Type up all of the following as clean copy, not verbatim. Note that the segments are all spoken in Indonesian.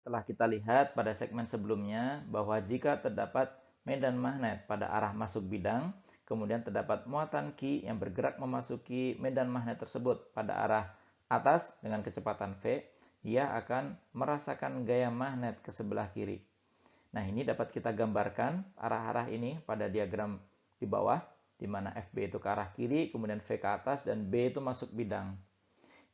Telah kita lihat pada segmen sebelumnya bahwa jika terdapat medan magnet pada arah masuk bidang, kemudian terdapat muatan Q yang bergerak memasuki medan magnet tersebut pada arah atas dengan kecepatan V, dia akan merasakan gaya magnet ke sebelah kiri. Nah, ini dapat kita gambarkan arah-arah ini pada diagram di bawah, di mana FB itu ke arah kiri, kemudian V ke atas, dan B itu masuk bidang.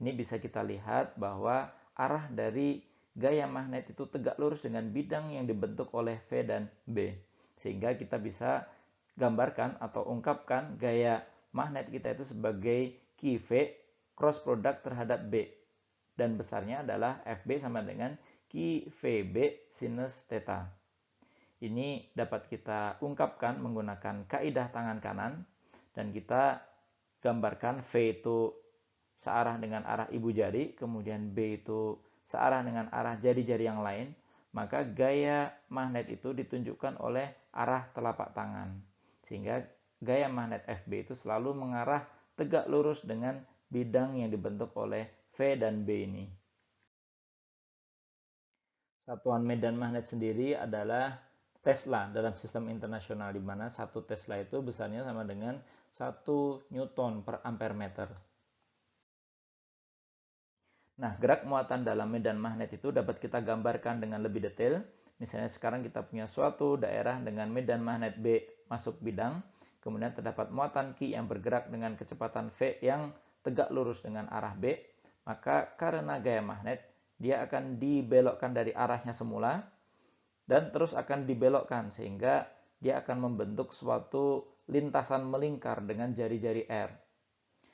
Ini bisa kita lihat bahwa arah dari gaya magnet itu tegak lurus dengan bidang yang dibentuk oleh V dan B. Sehingga kita bisa gambarkan atau ungkapkan gaya magnet kita itu sebagai QV cross product terhadap B. Dan besarnya adalah FB sama dengan QVB sinus theta. Ini dapat kita ungkapkan menggunakan kaidah tangan kanan. Dan kita gambarkan V itu searah dengan arah ibu jari, kemudian B itu searah dengan arah jari-jari yang lain, maka gaya magnet itu ditunjukkan oleh arah telapak tangan. Sehingga gaya magnet FB itu selalu mengarah tegak lurus dengan bidang yang dibentuk oleh V dan B ini. Satuan medan magnet sendiri adalah Tesla dalam sistem internasional, di mana 1 Tesla itu besarnya sama dengan 1 Newton per ampere meter. Nah, gerak muatan dalam medan magnet itu dapat kita gambarkan dengan lebih detail. Misalnya sekarang kita punya suatu daerah dengan medan magnet B masuk bidang, kemudian terdapat muatan Q yang bergerak dengan kecepatan V yang tegak lurus dengan arah B, maka karena gaya magnet, dia akan dibelokkan dari arahnya semula, dan terus akan dibelokkan sehingga dia akan membentuk suatu lintasan melingkar dengan jari-jari R.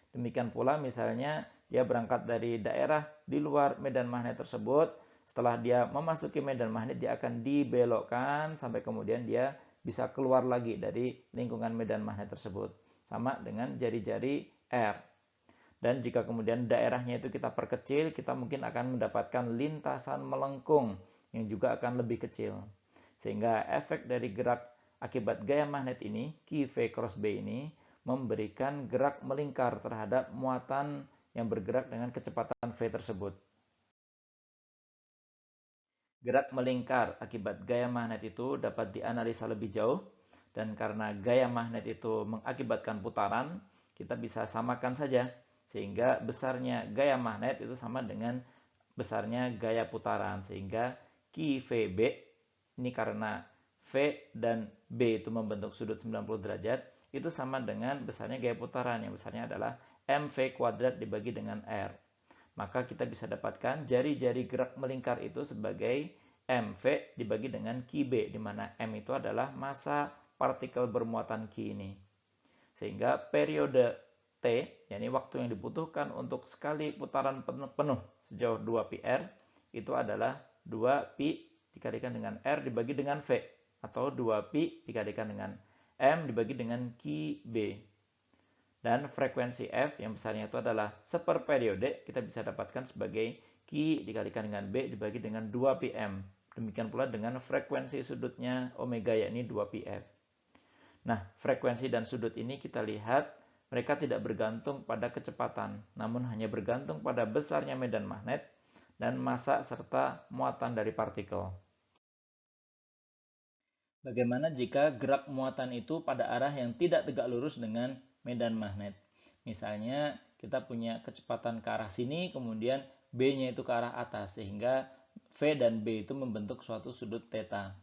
Demikian pula misalnya dia berangkat dari daerah di luar medan magnet tersebut, setelah dia memasuki medan magnet dia akan dibelokkan sampai kemudian dia bisa keluar lagi dari lingkungan medan magnet tersebut. Sama dengan jari-jari R. Dan jika kemudian daerahnya itu kita perkecil, kita mungkin akan mendapatkan lintasan melengkung yang juga akan lebih kecil. Sehingga efek dari gerak akibat gaya magnet ini, QV cross B ini, memberikan gerak melingkar terhadap muatan yang bergerak dengan kecepatan V tersebut. Gerak melingkar akibat gaya magnet itu dapat dianalisa lebih jauh, dan karena gaya magnet itu mengakibatkan putaran, kita bisa samakan saja, sehingga besarnya gaya magnet itu sama dengan besarnya gaya putaran, sehingga QVB ini karena V dan B itu membentuk sudut 90 derajat, itu sama dengan besarnya gaya putaran, yang besarnya adalah mv kuadrat dibagi dengan R. Maka kita bisa dapatkan jari-jari gerak melingkar itu sebagai mv dibagi dengan QB, di mana M itu adalah massa partikel bermuatan Q ini. Sehingga periode T, yakni waktu yang dibutuhkan untuk sekali putaran penuh sejauh 2πr, itu adalah 2pi dikalikan dengan R dibagi dengan V, atau 2pi dikalikan dengan M dibagi dengan QB. Dan frekuensi F yang besarnya itu adalah seper periode, kita bisa dapatkan sebagai Q dikalikan dengan B dibagi dengan 2πm. Demikian pula dengan frekuensi sudutnya omega, yakni 2πf. Nah, frekuensi dan sudut ini kita lihat mereka tidak bergantung pada kecepatan, namun hanya bergantung pada besarnya medan magnet dan massa serta muatan dari partikel. Bagaimana jika gerak muatan itu pada arah yang tidak tegak lurus dengan medan magnet? Misalnya kita punya kecepatan ke arah sini, kemudian B-nya itu ke arah atas, sehingga V dan B itu membentuk suatu sudut theta.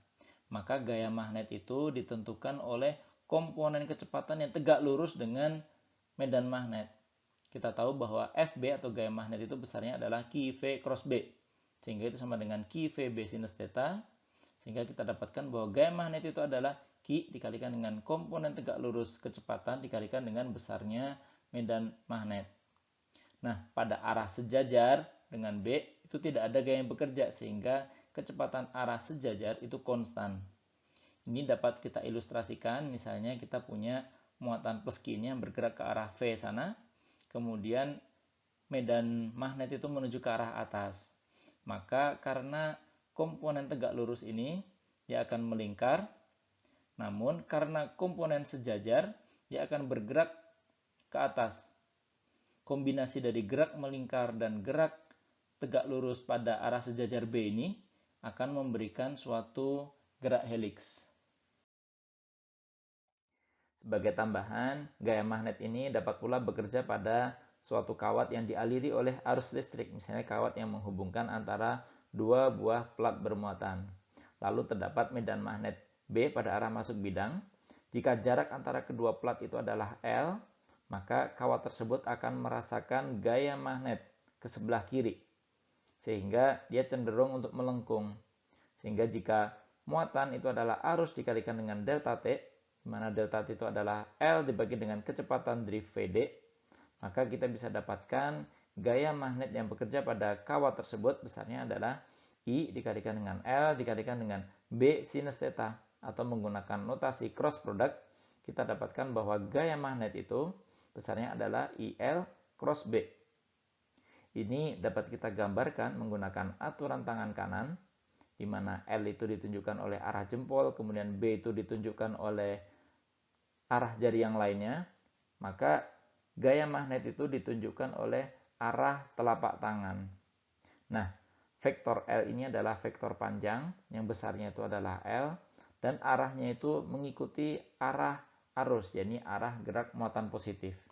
Maka gaya magnet itu ditentukan oleh komponen kecepatan yang tegak lurus dengan medan magnet. Kita tahu bahwa FB atau gaya magnet itu besarnya adalah QV cross B, sehingga itu sama dengan QVB sinus theta. Sehingga kita dapatkan bahwa gaya magnet itu adalah Q dikalikan dengan komponen tegak lurus kecepatan dikalikan dengan besarnya medan magnet. Nah, pada arah sejajar dengan B itu tidak ada gaya yang bekerja, sehingga kecepatan arah sejajar itu konstan. Ini dapat kita ilustrasikan, misalnya kita punya muatan plus Q ini yang bergerak ke arah V sana, kemudian medan magnet itu menuju ke arah atas. Maka karena komponen tegak lurus ini dia akan melingkar, namun karena komponen sejajar dia akan bergerak ke atas. Kombinasi dari gerak melingkar dan gerak tegak lurus pada arah sejajar B ini akan memberikan suatu gerak heliks. Sebagai tambahan, gaya magnet ini dapat pula bekerja pada suatu kawat yang dialiri oleh arus listrik, misalnya kawat yang menghubungkan antara dua buah plat bermuatan. Lalu terdapat medan magnet B pada arah masuk bidang. Jika jarak antara kedua plat itu adalah L, maka kawat tersebut akan merasakan gaya magnet ke sebelah kiri, sehingga dia cenderung untuk melengkung. Sehingga jika muatan itu adalah arus dikalikan dengan delta T, di mana delta T itu adalah L dibagi dengan kecepatan drift Vd, maka kita bisa dapatkan gaya magnet yang bekerja pada kawat tersebut besarnya adalah I dikalikan dengan L dikalikan dengan B sinus theta, atau menggunakan notasi cross product, kita dapatkan bahwa gaya magnet itu besarnya adalah IL cross B. Ini dapat kita gambarkan menggunakan aturan tangan kanan, di mana L itu ditunjukkan oleh arah jempol, kemudian B itu ditunjukkan oleh arah jari yang lainnya, maka gaya magnet itu ditunjukkan oleh arah telapak tangan. Nah, vektor L ini adalah vektor panjang, yang besarnya itu adalah L, dan arahnya itu mengikuti arah arus, yakni arah gerak muatan positif.